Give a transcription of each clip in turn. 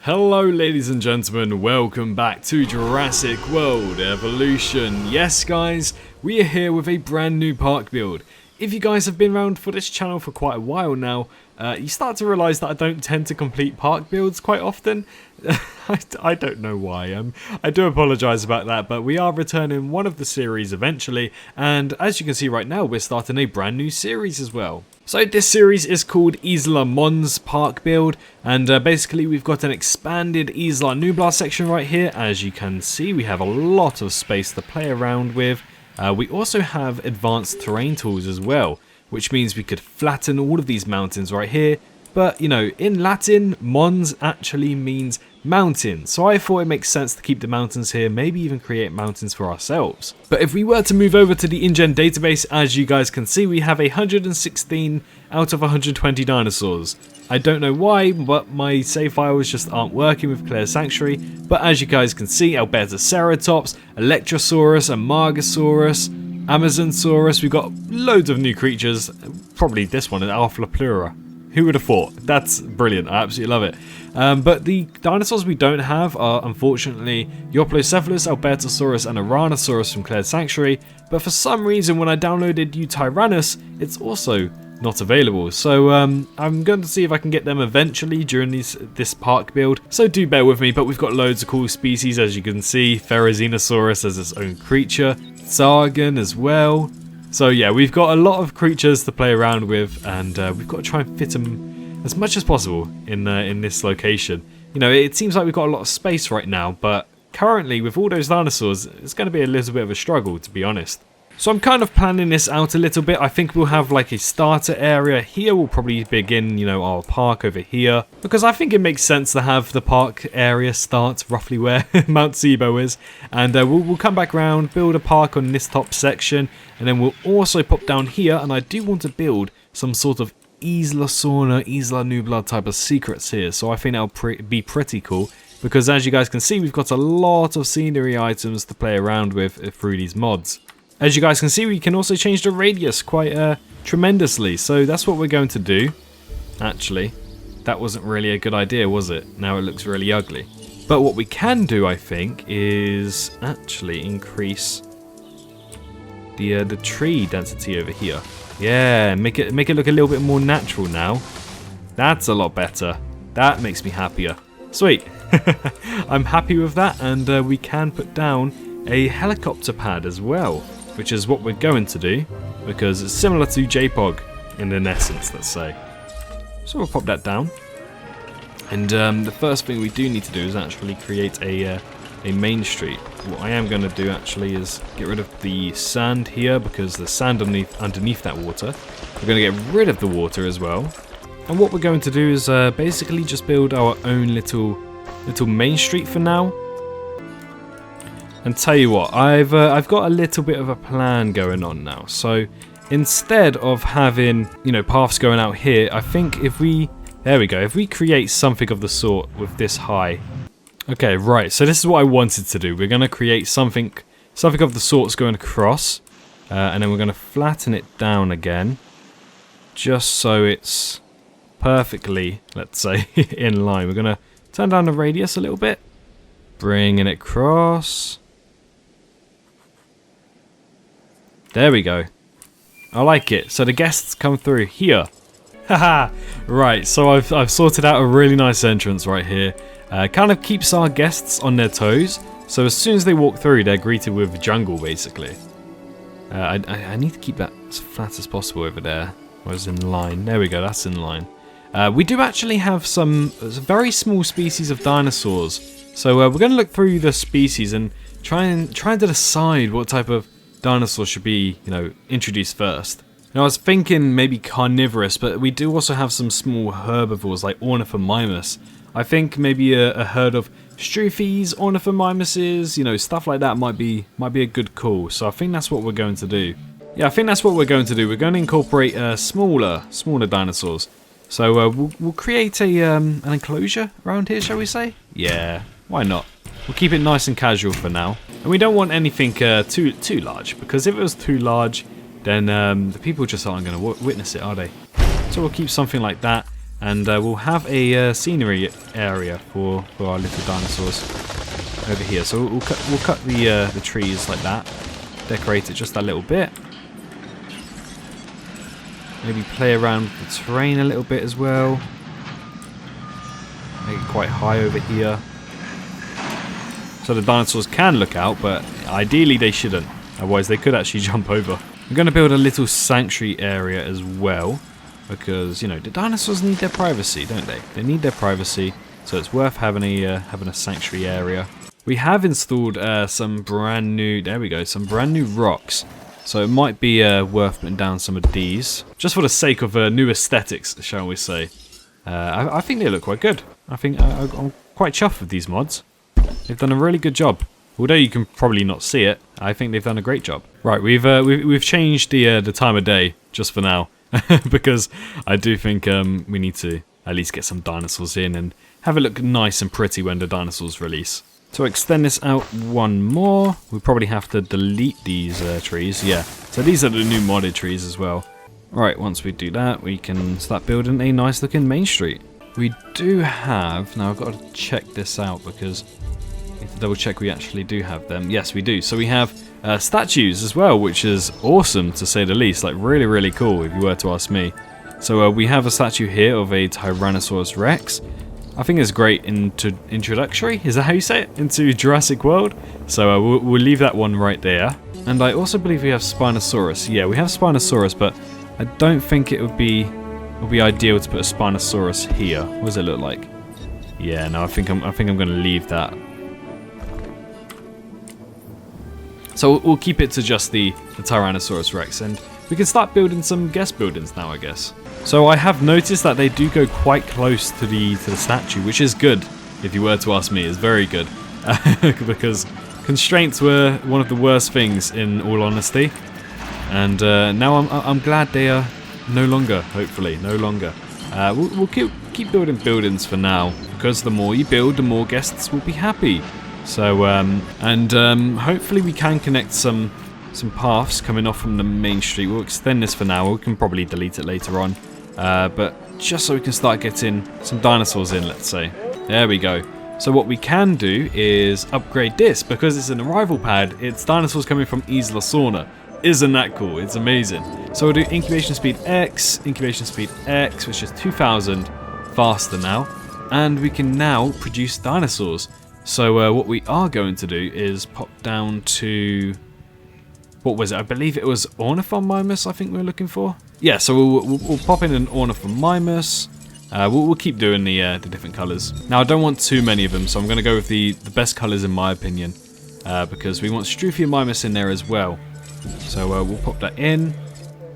Hello ladies and gentlemen, welcome back to Jurassic World Evolution. Yes guys, we are here with a brand new park build. If you guys have been around for this channel for quite a while now, you start to realise that I don't tend to complete park builds quite often. I don't know why, I do apologise about that, but we are returning one of the series eventually, and as you can see right now, we're starting a brand new series as well. So this series is called Isla Mons park build, and basically we've got an expanded Isla Nublar section right here. As you can see, we have a lot of space to play around with. We also have advanced terrain tools as well, which means we could flatten all of these mountains right here. But, you know, in Latin, Mons actually means mountain, so I thought it makes sense to keep the mountains here, maybe even create mountains for ourselves. But if we were to move over to the InGen database, as you guys can see, we have 116 out of 120 dinosaurs. I don't know why, but my save files just aren't working with Clear Sanctuary, but as you guys can see, Albertoceratops, Electrosaurus, Amargasaurus, Amazonsaurus, we've got loads of new creatures, probably this one, an Alpha. Who would have thought? That's brilliant, I absolutely love it. But the dinosaurs we don't have are unfortunately Euoplocephalus, Albertosaurus and Aranosaurus from Clear Sanctuary, but for some reason when I downloaded Eutyrannus, it's also not available. So I'm going to see if I can get them eventually during this park build, so do bear with me. But we've got loads of cool species, as you can see. Ferrozenosaurus as its own creature, Sargon as well. So yeah, we've got a lot of creatures to play around with, and we've got to try and fit them as much as possible in this location. You know, it seems like we've got a lot of space right now, but currently with all those dinosaurs, it's going to be a little bit of a struggle, to be honest. So I'm kind of planning this out a little bit. I think we'll have like a starter area here. We'll probably begin, you know, our park over here, because I think it makes sense to have the park area start roughly where Mount Sibo is, and we'll come back around, build a park on this top section, and then we'll also pop down here. And I do want to build some sort of Isla Sorna, Isla Nublar type of secrets here, so I think that'll be pretty cool, because as you guys can see, we've got a lot of scenery items to play around with through these mods. As you guys can see, we can also change the radius quite tremendously, so that's what we're going to do. Actually, that wasn't really a good idea, was it? Now it looks really ugly. But what we can do, I think, is actually increase the tree density over here. Yeah, make it look a little bit more natural now. That's a lot better. That makes me happier. Sweet. I'm happy with that, and we can put down a helicopter pad as well, which is what we're going to do, because it's similar to JPOG in essence, let's say. So we'll pop that down. And the first thing we do need to do is actually create a main street. What I am going to do actually is get rid of the sand here, because there's sand underneath that water. We're going to get rid of the water as well. And what we're going to do is basically just build our own little main street for now. And tell you what, I've got a little bit of a plan going on now. So instead of having, you know, paths going out here, I think if we create something of the sort with this high. Okay, right. So this is what I wanted to do. We're going to create something of the sorts going across, and then we're going to flatten it down again, just so it's perfectly, let's say, in line. We're going to turn down the radius a little bit, bringing it across. There we go. I like it. So the guests come through here. Haha. Right, so I've sorted out a really nice entrance right here. Kind of keeps our guests on their toes. So as soon as they walk through, they're greeted with jungle, basically. I need to keep that as flat as possible over there. I was in line. There we go, that's in line. We do actually have some very small species of dinosaurs. So we're going to look through the species and try to decide what type of dinosaur should be, you know, introduced first. Now I was thinking maybe carnivorous, but we do also have some small herbivores like Ornithomimus. I think maybe a herd of Swrves, Ornithomimuses, you know, stuff like that might be a good call. So I think that's what we're going to do. Yeah, I think that's what we're going to do. We're going to incorporate smaller dinosaurs. So we'll create an enclosure around here, shall we say? Yeah, why not? We'll keep it nice and casual for now. And we don't want anything too large, because if it was too large, then the people just aren't going to witness it, are they? So we'll keep something like that. And we'll have a scenery area for our little dinosaurs over here. So we'll cut the trees like that, decorate it just a little bit. Maybe play around with the terrain a little bit as well. Make it quite high over here, so the dinosaurs can look out, but ideally they shouldn't. Otherwise they could actually jump over. I'm going to build a little sanctuary area as well, because, you know, the dinosaurs need their privacy, don't they? They need their privacy, so it's worth having a sanctuary area. We have installed some brand new, there we go, some brand new rocks. So it might be worth putting down some of these, just for the sake of new aesthetics, shall we say. I think they look quite good. I think I'm quite chuffed with these mods. They've done a really good job. Although you can probably not see it, I think they've done a great job. Right, we've changed the time of day just for now, because I do think we need to at least get some dinosaurs in and have it look nice and pretty when the dinosaurs release. To extend this out one more, we probably have to delete these trees. Yeah, so these are the new modded trees as well. Right, once we do that, we can start building a nice looking main street. We do have, now I've got to check this out because I need to double check we actually do have them. Yes, we do. So we have statues as well, which is awesome to say the least. Like really, really cool if you were to ask me. So we have a statue here of a Tyrannosaurus Rex. I think it's great introductory, is that how you say it? Into Jurassic World. So we'll leave that one right there. And I also believe we have Spinosaurus. Yeah, we have Spinosaurus, but I don't think it would be ideal to put a Spinosaurus here. What does it look like? Yeah, no, I think I'm going to leave that. So we'll keep it to just the Tyrannosaurus Rex, and we can start building some guest buildings now, I guess. So I have noticed that they do go quite close to the statue, which is good. If you were to ask me, it's very good, because constraints were one of the worst things, in all honesty. And now I'm glad they are no longer. Hopefully, no longer. We'll keep building buildings for now, because the more you build, the more guests will be happy. So hopefully we can connect some paths coming off from the main street. We'll extend this for now. We can probably delete it later on, but just so we can start getting some dinosaurs in, let's say. There we go. So what we can do is upgrade this, because it's an arrival pad. It's dinosaurs coming from Isla Mons. Isn't that cool? It's amazing. So we'll do incubation speed X, which is 2,000 faster now, and we can now produce dinosaurs. So what we are going to do is pop down to, what was it? I believe it was Ornithomimimus, I think we were looking for. Yeah, so we'll pop in an Ornithomimimus. We'll keep doing the different colours. Now I don't want too many of them, so I'm going to go with the best colours in my opinion, because we want Struthiomimimus in there as well. So we'll pop that in,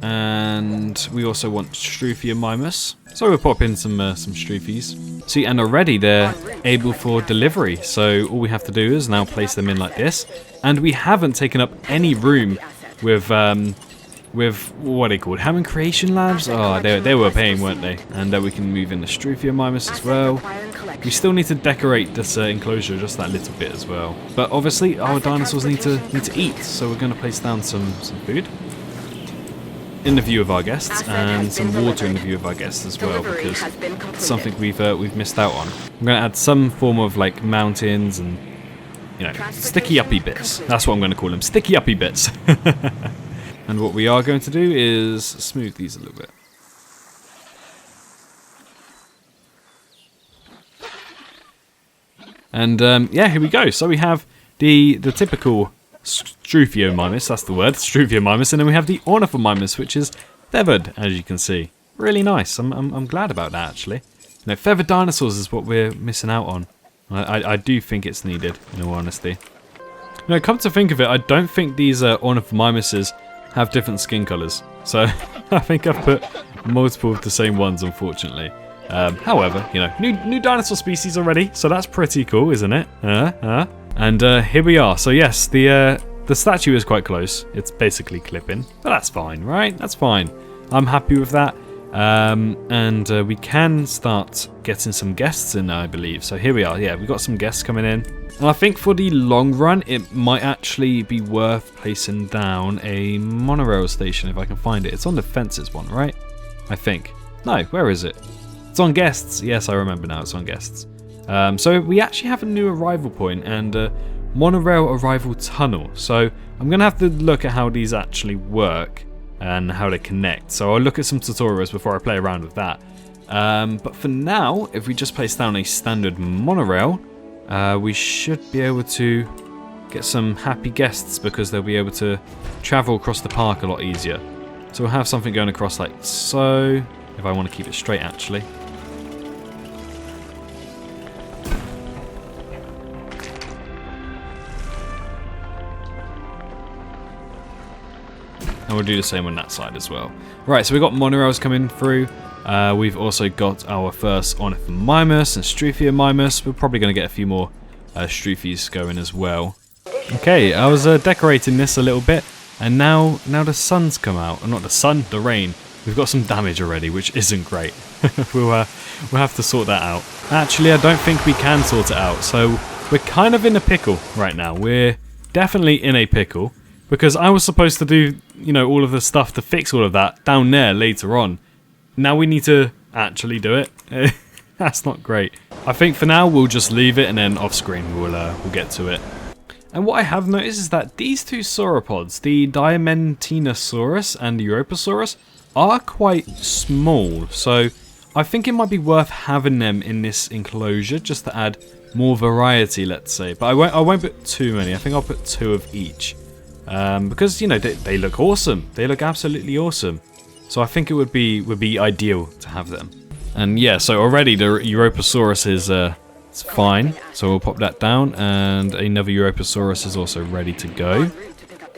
and we also want Struthiomimimus. So we'll pop in some Struthies. See, and already they're able for delivery. So all we have to do is now place them in like this, and we haven't taken up any room with what are they called? Hammond Creation Labs? Oh, they were paying, weren't they? And we can move in the Struthiomimimus as well. We still need to decorate this enclosure just that little bit as well. But obviously our dinosaurs need to eat, so we're going to place down some food in the view of our guests, and some water in the view of our guests as well, because it's something we've missed out on. I'm going to add some form of like mountains and, you know, sticky uppy bits. That's what I'm going to call them, sticky uppy bits. And what we are going to do is smooth these a little bit. And yeah, here we go. So we have the typical Struthiomimimus, that's the word, Struthiomimimus, and then we have the Ornithomimimus, which is feathered, as you can see. Really nice. I'm glad about that, actually. You know, feathered dinosaurs is what we're missing out on. I do think it's needed, in all honesty. You know, come to think of it, I don't think these Ornithomimimuses have different skin colours. So I think I've put multiple of the same ones, unfortunately. However, you know, new dinosaur species already, so that's pretty cool, isn't it? And here we are. So yes, the statue is quite close. It's basically clipping, but that's fine, right? That's fine. I'm happy with that. And we can start getting some guests in, I believe. So here we are. Yeah, we've got some guests coming in. And I think for the long run, it might actually be worth placing down a monorail station if I can find it. It's on the fences one, right? I think. No, where is it? It's on guests. Yes, I remember now. It's on guests. So we actually have a new arrival point and a monorail arrival tunnel. So I'm going to have to look at how these actually work and how they connect. So I'll look at some tutorials before I play around with that. But for now, if we just place down a standard monorail, we should be able to get some happy guests because they'll be able to travel across the park a lot easier. So we'll have something going across like so, if I want to keep it straight actually. And we'll do the same on that side as well. Right, so we've got monorails coming through. We've also got our first Ornithomimus and Struthiomimus. We're probably going to get a few more Struthies going as well. Okay, I was decorating this a little bit, and now the sun's come out. Not the sun, the rain. We've got some damage already, which isn't great. we'll have to sort that out. Actually, I don't think we can sort it out, so we're kind of in a pickle right now. We're definitely in a pickle, because I was supposed to do, you know, all of the stuff to fix all of that down there later on. Now we need to actually do it. That's not great. I think for now we'll just leave it, and then off screen we'll get to it. And what I have noticed is that these two sauropods, the Diamantinosaurus and the Europasaurus, are quite small. So I think it might be worth having them in this enclosure just to add more variety, let's say. But I won't put too many. I think I'll put 2 of each. Because, you know, they look awesome. They look absolutely awesome. So I think it would be ideal to have them. And yeah, so already the Europasaurus is it's fine. So we'll pop that down, and another Europasaurus is also ready to go.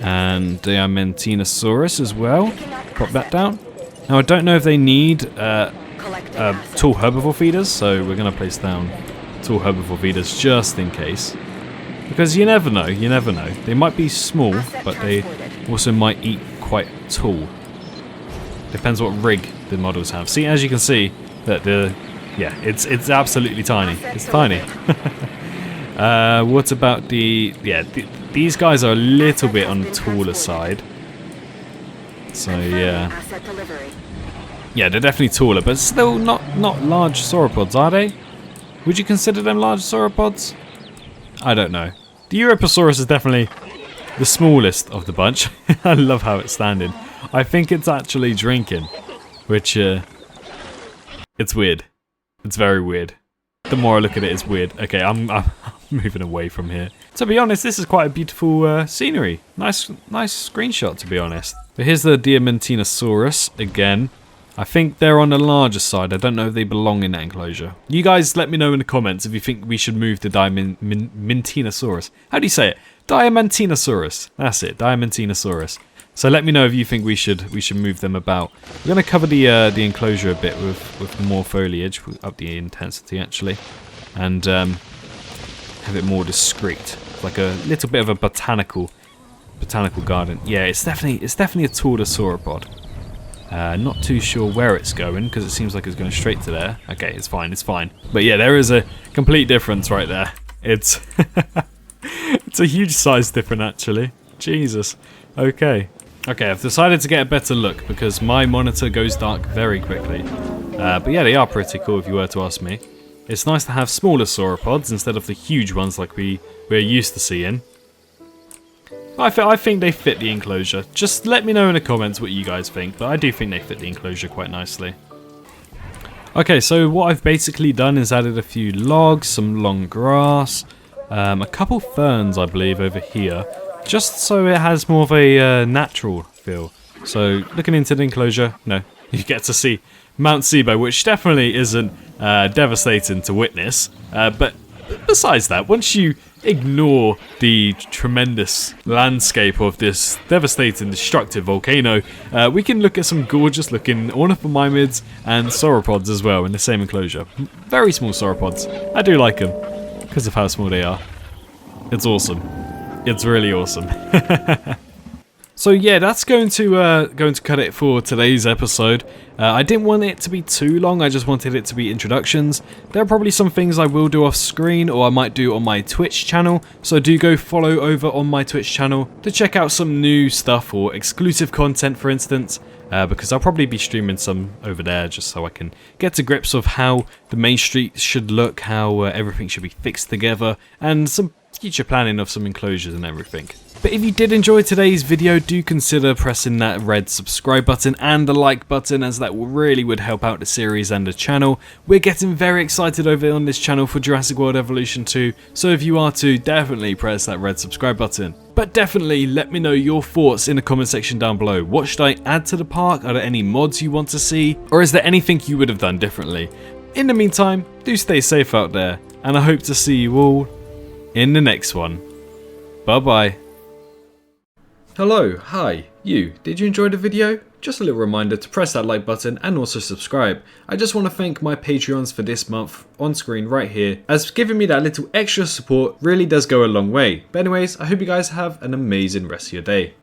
And Diamantinosaurus as well. Pop that down. Now I don't know if they need tall herbivore feeders, so we're going to place down tall herbivore feeders just in case. Because you never know, you never know. They might be small, but they also might eat quite tall. Depends what rig the models have. See, as you can see, that it's absolutely tiny. It's tiny. What about these guys are a little bit on the taller side. So yeah, they're definitely taller, but still not large sauropods, are they? Would you consider them large sauropods? I don't know. The Europasaurus is definitely the smallest of the bunch. I love how it's standing. I think it's actually drinking, which it's weird. It's very weird. The more I look at it, it's weird. Okay, I'm moving away from here. To be honest, this is quite a beautiful scenery. Nice screenshot, to be honest. But here's the Diamantinosaurus again. I think they're on the larger side. I don't know if they belong in that enclosure. You guys let me know in the comments if you think we should move the Diamantinosaurus. How do you say it? Diamantinosaurus. That's it, Diamantinosaurus. So let me know if you think we should move them about. We're going to cover the enclosure a bit with more foliage, up the intensity actually, and have it more discreet, like a little bit of a botanical garden. Yeah, it's definitely a taller sauropod. Not too sure where it's going because it seems like it's going straight to there. Okay, it's fine. But yeah, there is a complete difference right there. It's it's a huge size difference actually. Jesus. Okay, I've decided to get a better look because my monitor goes dark very quickly. But yeah, they are pretty cool if you were to ask me. It's nice to have smaller sauropods instead of the huge ones like we're used to seeing. I think they fit the enclosure. Just let me know in the comments what you guys think, but I do think they fit the enclosure quite nicely. Okay, so what I've basically done is added a few logs, some long grass, a couple ferns I believe over here, just so it has more of a natural feel. So looking into the enclosure, you get to see Mount Sibo, which definitely isn't devastating to witness, but besides that, once you ignore the tremendous landscape of this devastating, destructive volcano, we can look at some gorgeous looking ornithomimids and sauropods as well in the same enclosure. Very small sauropods. I do like them because of how small they are. It's awesome. It's really awesome. So yeah, that's going to cut it for today's episode. I didn't want it to be too long, I just wanted it to be introductions. There are probably some things I will do off screen or I might do on my Twitch channel, so do go follow over on my Twitch channel to check out some new stuff or exclusive content, for instance, because I'll probably be streaming some over there just so I can get to grips of how the main street should look, how everything should be fixed together, and some future planning of some enclosures and everything. But if you did enjoy today's video, do consider pressing that red subscribe button and the like button, as that really would help out the series and the channel. We're getting very excited over on this channel for Jurassic World Evolution 2, so if you are to, definitely press that red subscribe button. But definitely let me know your thoughts in the comment section down below. What should I add to the park? Are there any mods you want to see? Or is there anything you would have done differently? In the meantime, do stay safe out there, and I hope to see you all in the next one. Bye bye. Hello, hi, you. Did you enjoy the video? Just a little reminder to press that like button and also subscribe. I just want to thank my Patreons for this month on screen right here, as giving me that little extra support really does go a long way. But anyways, I hope you guys have an amazing rest of your day.